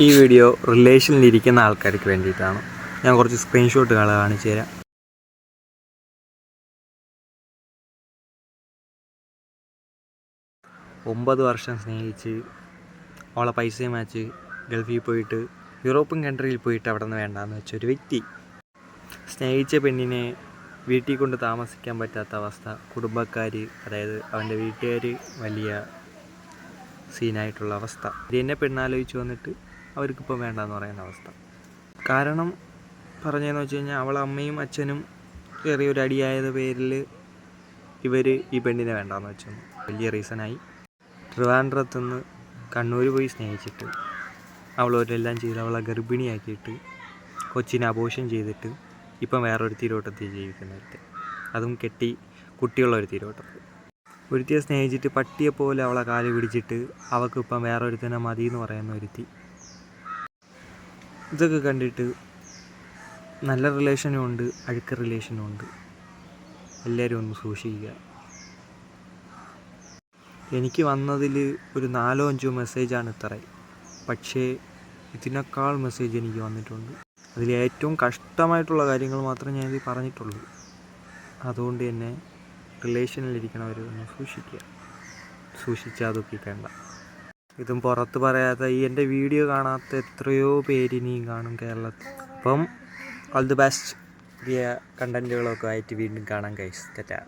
ഈ വീഡിയോ റിലേഷനിലിരിക്കുന്ന ആൾക്കാർക്ക് വേണ്ടിയിട്ടാണ്. ഞാൻ കുറച്ച് സ്ക്രീൻഷോട്ടുകൾ കാണിച്ചു തരാം. ഒമ്പത് വർഷം സ്നേഹിച്ച് അവളെ പൈസയും മാച്ച് ഗൾഫിൽ പോയിട്ട് യൂറോപ്യൻ കൺട്രിയിൽ പോയിട്ട് അവിടെ നിന്ന് വേണ്ടാന്ന് വെച്ചൊരു വ്യക്തി. സ്നേഹിച്ച പെണ്ണിനെ വീട്ടിൽ കൊണ്ട് താമസിക്കാൻ പറ്റാത്ത അവസ്ഥ. കുടുംബക്കാർ, അതായത് അവൻ്റെ വീട്ടുകാർ വലിയ സീനായിട്ടുള്ള അവസ്ഥ. എന്നെ പെണ്ണാലോചിച്ച് വന്നിട്ട് അവർക്കിപ്പോൾ വേണ്ടാന്ന് പറയുന്ന അവസ്ഥ. കാരണം പറഞ്ഞതെന്ന് വെച്ച് കഴിഞ്ഞാൽ അവളെ അമ്മയും അച്ഛനും ചെറിയൊരു അടിയായത് പേരിൽ ഇവർ ഈ പെണ്ണിനെ വേണ്ടാന്ന് വെച്ചു. വലിയ റീസണായി. ട്രിവാൻഡ്രത്തുനിന്ന് കണ്ണൂർ പോയി സ്നേഹിച്ചിട്ട് അവളോരെല്ലാം ചെയ്ത് അവളെ ഗർഭിണിയാക്കിയിട്ട് കൊച്ചിനെ അബോർഷൻ ചെയ്തിട്ട് ഇപ്പം വേറൊരു തിരോട്ടത്തിൽ ജീവിക്കുന്നവർക്ക്, അതും കെട്ടി കുട്ടിയുള്ള ഒരു തിരോട്ടത്തിൽ. ഒരുത്തിയെ സ്നേഹിച്ചിട്ട് പട്ടിയെപ്പോലെ അവളെ കാല് പിടിച്ചിട്ട് അവൾക്കിപ്പം വേറൊരുത്തനെ മതി എന്ന് പറയുന്ന ഒരുത്തി. ഇതൊക്കെ കണ്ടിട്ട് നല്ല റിലേഷനും ഉണ്ട്, അഴുക്ക റിലേഷനും ഉണ്ട്. എല്ലാവരും ഒന്ന് സൂക്ഷിക്കുക. എനിക്ക് വന്നതിൽ ഒരു 4-5 മെസ്സേജാണ് ഇത്രയും. പക്ഷേ ഇതിനേക്കാൾ മെസ്സേജ് എനിക്ക് വന്നിട്ടുണ്ട്. അതിൽ ഏറ്റവും കഷ്ടമായിട്ടുള്ള കാര്യങ്ങൾ മാത്രമേ ഞാനിത് പറഞ്ഞിട്ടുള്ളൂ. അതുകൊണ്ട് തന്നെ റിലേഷനിലിരിക്കണവർ ഒന്ന് സൂക്ഷിക്കുക. സൂക്ഷിച്ചാൽ അതൊക്കെ വേണ്ട. ഇതും പുറത്ത് പറയാത്ത ഈ എൻ്റെ വീഡിയോ കാണാത്ത എത്രയോ പേര് ഇനിയും കാണും കേരളത്തിൽ. അപ്പം ഓൾ ദി ബെസ്റ്റ്. പുതിയ കണ്ടൻറ്റുകളൊക്കെ ആയിട്ട് വീണ്ടും കാണാം ഗൈസ്. ടാറ്റാ.